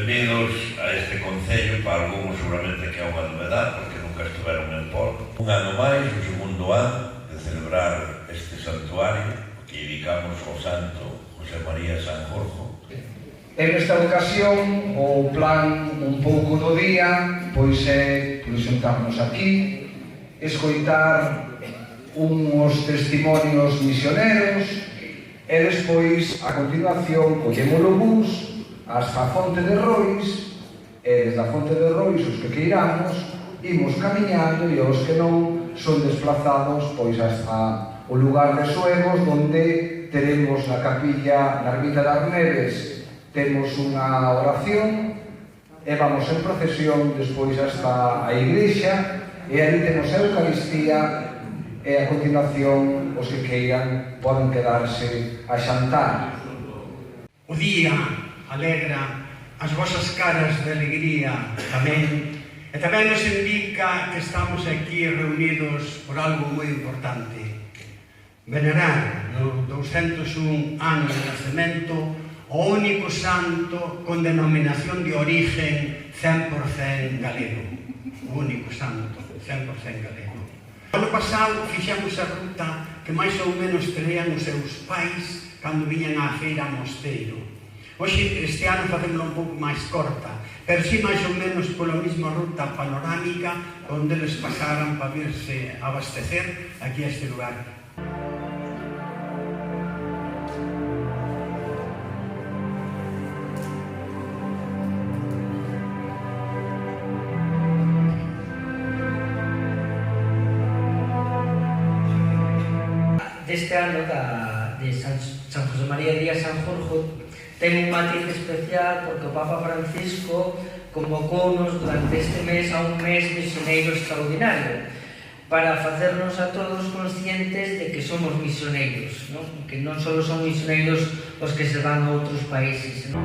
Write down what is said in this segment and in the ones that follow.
Benvidos a este concello, para algúns seguramente que é unha novedade, porque nunca estiveron en Pol. Un ano máis, o segundo ano, de celebrar este santuario que dedicamos ao santo José María Sanjurjo. En esta ocasión, o plan un pouco do día, pois é xuntarnos aquí, escoitar uns testimonios misioneros e despois, a continuación, collemos o bus hasta a Fonte de Rois e desde a Fonte de Rois, os que queiramos, imos camiñando e os que non son desplazados pois hasta o lugar de Suegos, onde teremos na capilla, na Ermita das Neves, temos unha oración e vamos en procesión despois hasta a igrexa e ali temos a Eucaristía e a continuación os que queiran poden quedarse a xantar. O día alegra as vosas caras de alegría tamén e tamén nos indica que estamos aquí reunidos por algo moi importante: venerar no 201 ano de nacemento o único santo con denominación de origen 100% galego. O único santo 100% galego. O ano pasado fixemos a ruta que máis ou menos tenían os seus pais cando viñan á feira a Mosteiro. Hoxe, este ano, facémoslo un pouco máis corta, pero si máis ou menos pola mesma ruta panorámica onde eles pasaran para virse abastecer aquí a este lugar. Este ano de San José María Díaz Sanjurjo ten un matiz especial porque o Papa Francisco convocounos durante este mes a un mes misioneiro extraordinario para facernos a todos conscientes de que somos misioneiros, ¿no? Que non só son misioneiros os que se van a outros países, ¿no?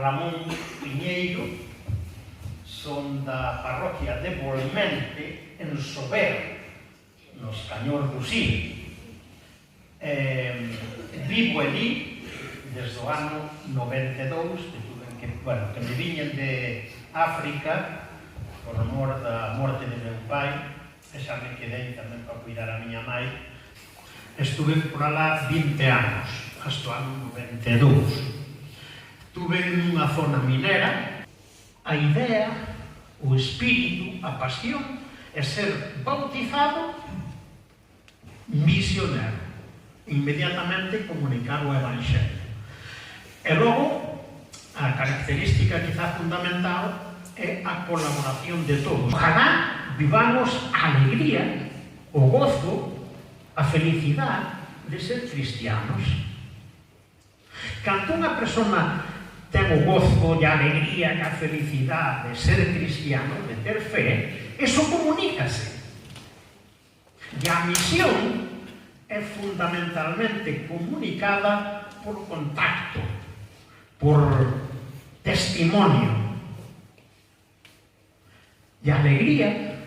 Ramón Piñeiro, son da parroquia de Bolmente, en Sober, nos Cañor do Sil. Vivo ali desde o ano 92, que me viñen de África por amor da morte de meu pai, e xa me quedei tamén para cuidar a miña mãe. Estuve por alá 20 anos, hasta o ano 92. Tuve nunha zona minera. A idea, o espírito, a pasión é ser bautizado misionero, inmediatamente comunicar o Evangelio. E logo, a característica quizá fundamental é a colaboración de todos. Ojalá vivamos a alegría, o gozo, a felicidade de ser cristianos. Cando unha persona ten o gozo e a alegría e a felicidade de ser cristiano, de ter fe, eso comunícase. E a misión é fundamentalmente comunicada por contacto, por testimonio. E a alegría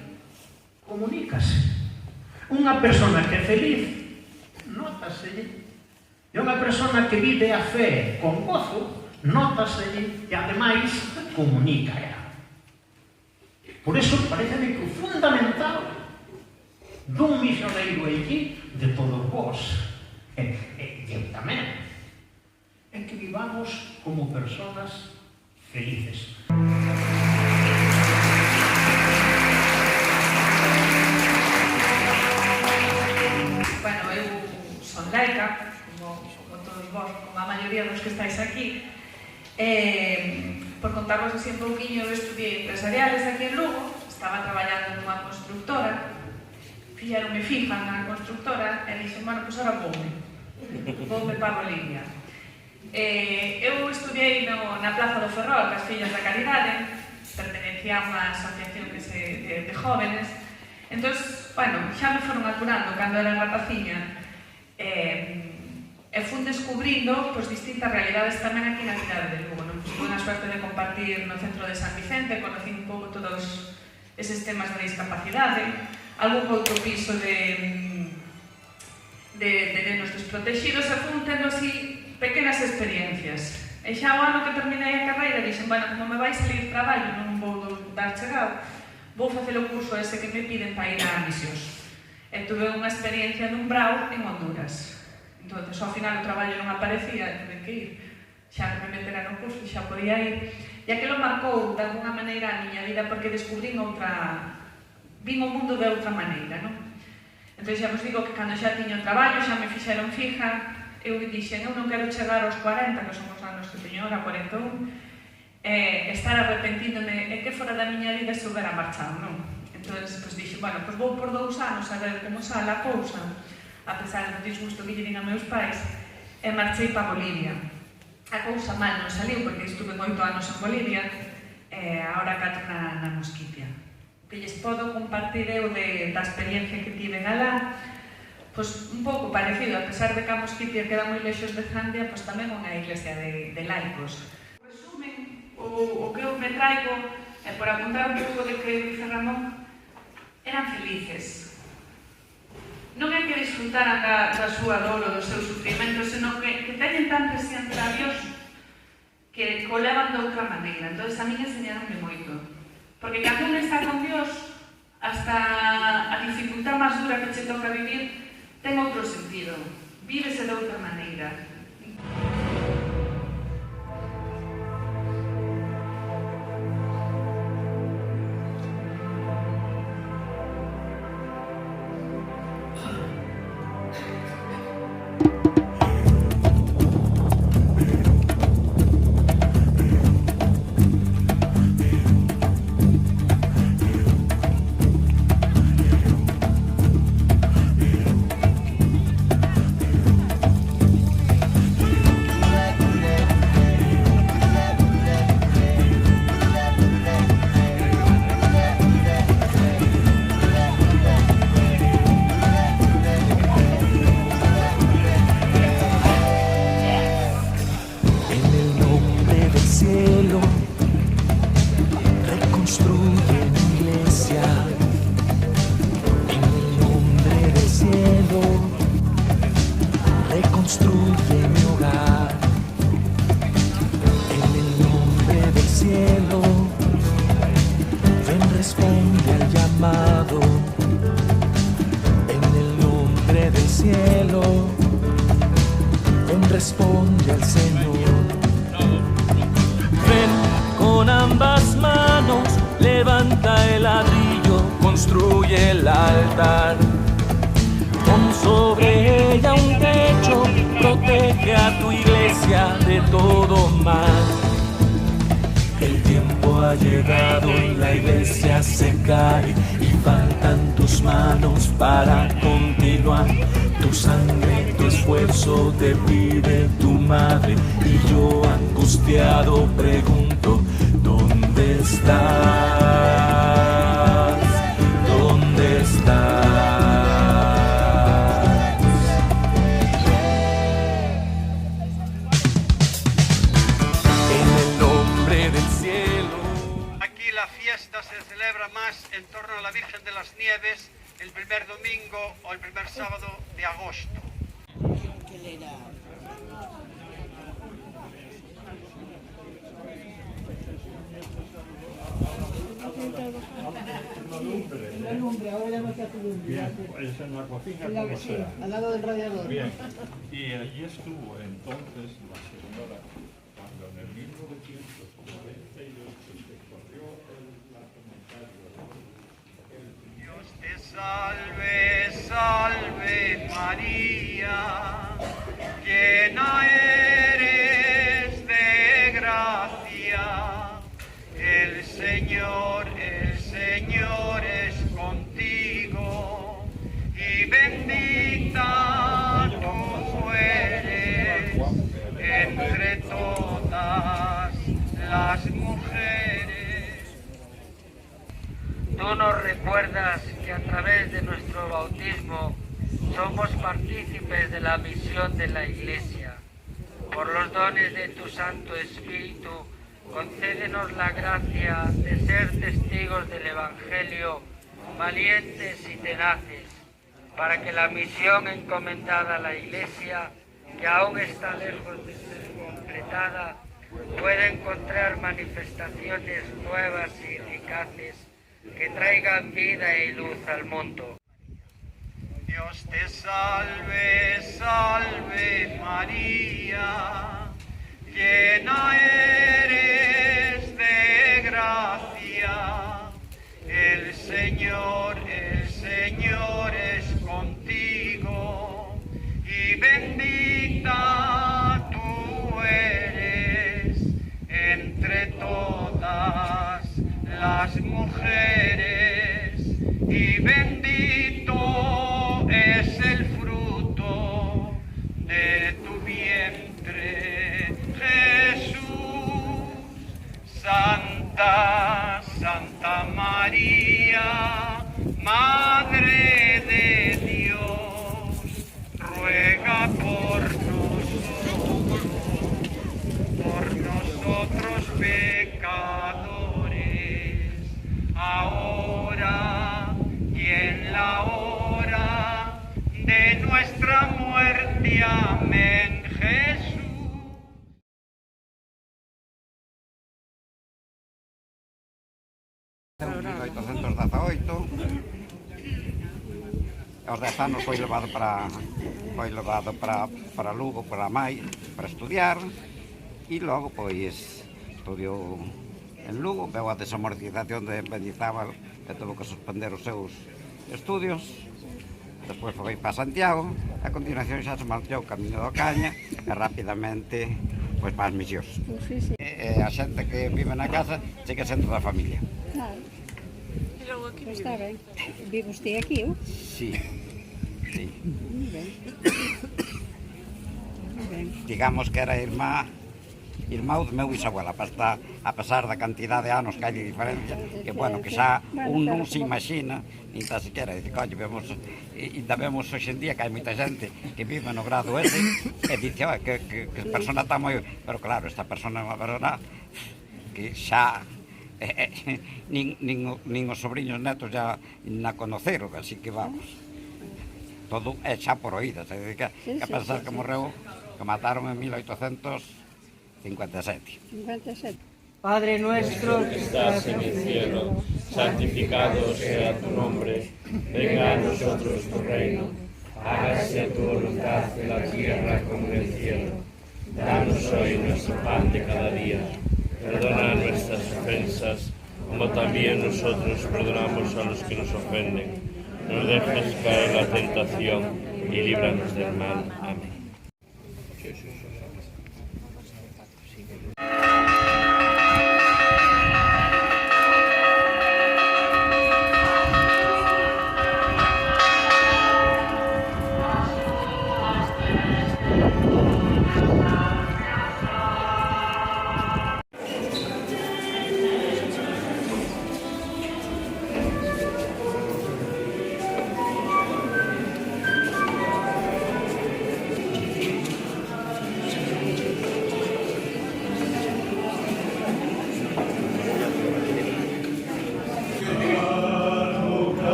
comunícase. Unha persona que é feliz, nótaselle. E unha persona que vive a fe con gozo, nótaselle e, ademais, comunica. Por iso, pareceme que o fundamental dun misioneiro aquí, de todos vós, e eu tamén, é que vivamos como personas felices. Bueno, eu son laica, como todos vós, como a maioría dos que estáis aquí. Por contarvos así un pouquinho, eu estudiei empresariales aquí en Lugo, estaba traballando nunha constructora, fixeronme fija na constructora e dixen, bueno, pois ahora voume para Bolivia. Eu estudiei na Plaza do Ferrol, cas Fillas da Caridade, pertenecía a unha asociación de jóvenes, entón, bueno, xa me foron apurando cando era rapaciña, e fun descubrindo pois, distintas realidades tamén aquí na cidade de Lugo. Tuve a suerte de compartir no centro de San Vicente, conocí un pouco todos eses temas da discapacidade, algún outro piso de nenos desprotegidos, e fun tendo así pequenas experiencias. E xa o ano que terminei a carreira dixen, bueno, como me vai salir traballo, non vou dar chegado, vou facer o curso ese que me piden para ir a misións. E tuve unha experiencia dun brau en Honduras. Entón, ao final o traballo non aparecía, tuve que ir. Xa que me metera no curso, xa podía ir. E aquilo marcou, de alguna maneira, a miña vida, porque descubrín vin o mundo de outra maneira, non? Entón, xa vos digo que cando xa tiño traballo, xa me fixeron fija, eu dixen, eu non quero chegar aos 40, que son os anos que teño ahora, 41, estar arrepentíndome, e que fora da miña vida se houbera marchado, non? Entón, dixen, bueno, vou por 2 anos a ver como sale a cousa, a pesar do disgusto que lle din a meus pais, e marchei para Bolivia. A cousa mal non saliu, porque estuve 8 anos en Bolivia, e agora 4 na Mosquitia. O que lles podo compartir eu da experiencia que tive alá, pois un pouco parecido, a pesar de que a Mosquitia queda moi lexos de Zandia, pois tamén unha iglesia de laicos. Resumen, o que eu me traigo, e por apuntar un pouco de que dice Ramón, eran felices. Non é que disfrutaran da súa dor ou do seu sufrimento, senón que teñen tan presente a Dios que o levan de outra maneira. Entón, a mí enseñaronme moito. Porque cando un está con Dios, hasta a dificultad máis dura que che toca vivir, ten outro sentido. Vívese de outra maneira. Responde al Señor. Ven con ambas manos, levanta el ladrillo, construye el altar. Pon sobre ella un techo, protege a tu iglesia de todo mal. El tiempo ha llegado, la iglesia se cae y faltan tus manos para continuar. Tu sangre, tu esfuerzo te pide tu madre, y yo angustiado pregunto, ¿dónde estás? ¿Dónde estás? En el nombre del cielo. Aquí la fiesta se celebra más en torno a la Virgen de las Nieves, el primer domingo o el primer sábado de agosto. La lumbre, ahora ya no está tu lumbre. Bien, pues en la cocina. Sí, al lado del radiador. Bien, y allí estuvo entonces la señora, cuando en el 1998 se corrió la comentario. Dios te salve, salve María, llena eres de gracia, el Señor es contigo, y bendita tú eres entre todas las mujeres. Tú nos recuerdas que a través de nuestro bautismo somos partícipes de la misión de la Iglesia. Por los dones de tu Santo Espíritu, concédenos la gracia de ser testigos del Evangelio, valientes y tenaces, para que la misión encomendada a la Iglesia, que aún está lejos de ser completada, pueda encontrar manifestaciones nuevas y eficaces que traigan vida y luz al mundo. Dios te salve, salve María, llena eres de gracia, el Señor es contigo, y bendita tú eres entre todas las mujeres, y bendito es el fruto de tu vientre, Jesús. Santa, Santa María, Madre de Dios, ruega por nosotros pecadores, ahora y en la hora de nuestra muerte. Amén. Jesús. En 1818, aos 10 anos foi levado para Lugo, para Mai, para estudiar, e logo pois estudiou en Lugo, veu a desamortización de Mendizábal e tuvo que suspender os seus estudios. Despois foi para Santiago, a continuación xa se marchou camiño do Caña e rapidamente pois para as misións. E a xente que vive na casa sigue sendo da familia. Claro. Está ben. Vive usted aquí, ¿o? Sí, sí. Muy ben. Muy ben. Digamos que era irmão do meu bisabuelo, a pesar da cantidad de anos que hai de diferencia, que bueno, que xa un non se imagina, nin tan siquiera, dice, coño, ainda vemos hoxe en día que hai moita xente que vive no grado ese, e dice, que persona está moi... Pero claro, esta persona é unha persona que xa... nin os sobrinhos netos já na conoceron, así que vamos, todo é xa por oídas, é dicir, que a pensar que morreu, que mataron en 1857. Padre nuestro que estás en el cielo, santificado sea tu nombre, venga a nosotros tu reino, hágase tu voluntad en la tierra como en el cielo. Danos hoy nuestro pan de cada día. Perdona nuestras ofensas, como también nosotros perdonamos a los que nos ofenden. No dejes caer en la tentación y líbranos del mal. Amén.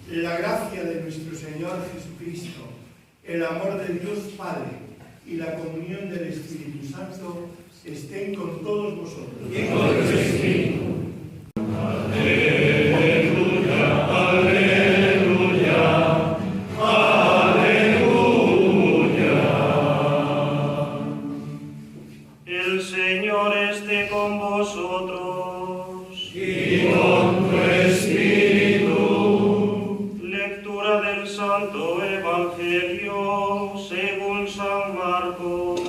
La gracia de nuestro Señor Jesucristo, el amor de Dios Padre y la comunión del Espíritu Santo estén con todos vosotros. Y con tu Espíritu. Aleluya, aleluya, aleluya. El Señor esté con vosotros. Y con tu Espíritu. Lectura del Santo Evangelio según San Marcos.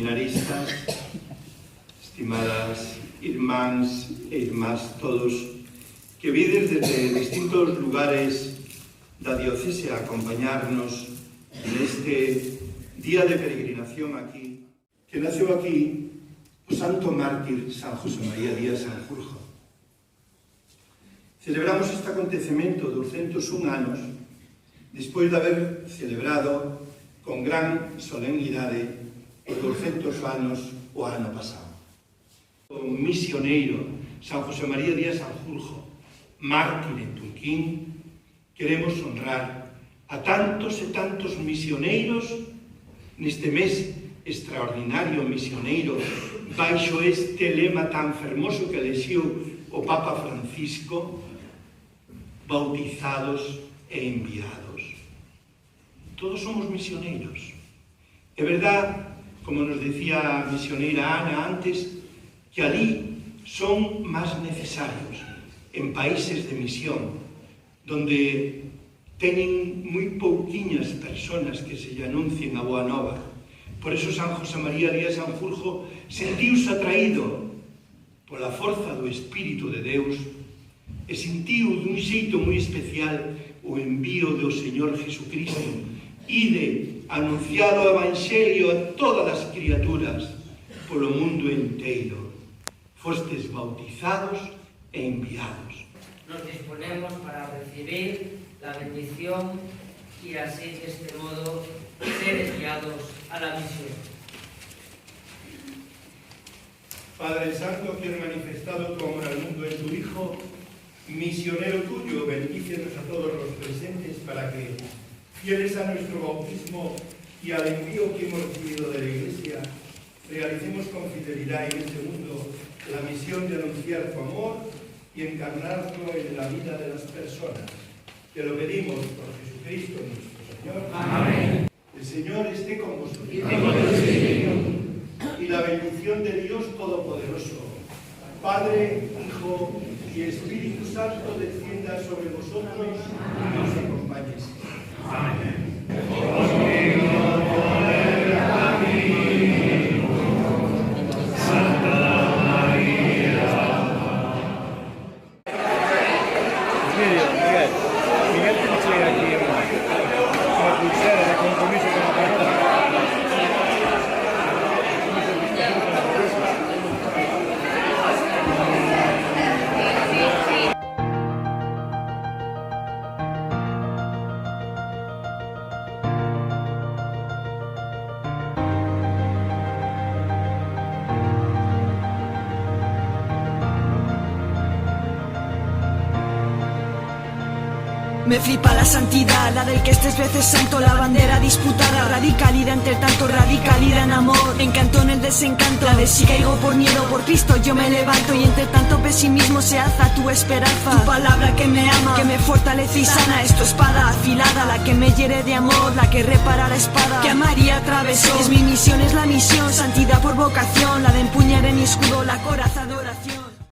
seminaristas, estimadas irmáns e irmás todos, que vides desde distintos lugares da diocese a acompañarnos neste día de peregrinación aquí, que naceu aquí o santo mártir San José María Díaz Sanjurjo. Celebramos este acontecemento 201 anos despois de haber celebrado con gran solemnidade os 200 anos o ano pasado. O misioneiro San José María Díaz Sanjurjo, mártir en Tunquín, queremos honrar a tantos e tantos misioneiros neste mes extraordinario misioneiro baixo este lema tan fermoso que elixiu o Papa Francisco: bautizados e enviados. Todos somos misioneiros. É verdad, como nos decía a misioneira Ana antes, que ali son máis necesarios en países de misión, donde teñen moi pouquiñas personas que se lle anuncien a boa nova. Por eso San José María Díaz Sanjurjo sentiuse atraído pola forza do Espírito de Deus e sentiu dun xeito moi especial o envío do Señor Jesucristo. Ide anunciar o Evangelio a todas as criaturas polo mundo inteiro. Fostes bautizados e enviados. Nos disponemos para recibir la bendición y así de este modo ser enviados a la misión. Padre Santo, que has manifestado tu amor al mundo en tu Hijo, misionero tuyo, bendícenos a todos los presentes para que, fieles a nuestro bautismo y al envío que hemos recibido de la Iglesia, realicemos con fidelidad en este mundo la misión de anunciar tu amor y encarnarlo en la vida de las personas. Te lo pedimos por Jesucristo nuestro Señor. Amén. El Señor esté con vosotros. Y la bendición de Dios Todopoderoso, Padre, Hijo y Espíritu Santo, descienda sobre vosotros y nos acompañe. Amén. Me flipa la santidad, la del que estés veces santo, la bandera disputada, radicalidad entre tanto, radicalidad en amor, encanto en el desencanto, la de si caigo por miedo, por Cristo yo me levanto, y entre tanto pesimismo se alza tu esperanza, tu palabra que me ama, que me fortalece y sana, es tu espada afilada, la que me hiere de amor, la que repara la espada, que a María atravesó, es mi misión, es la misión, santidad por vocación, la de empuñar en mi escudo la coraza de oración.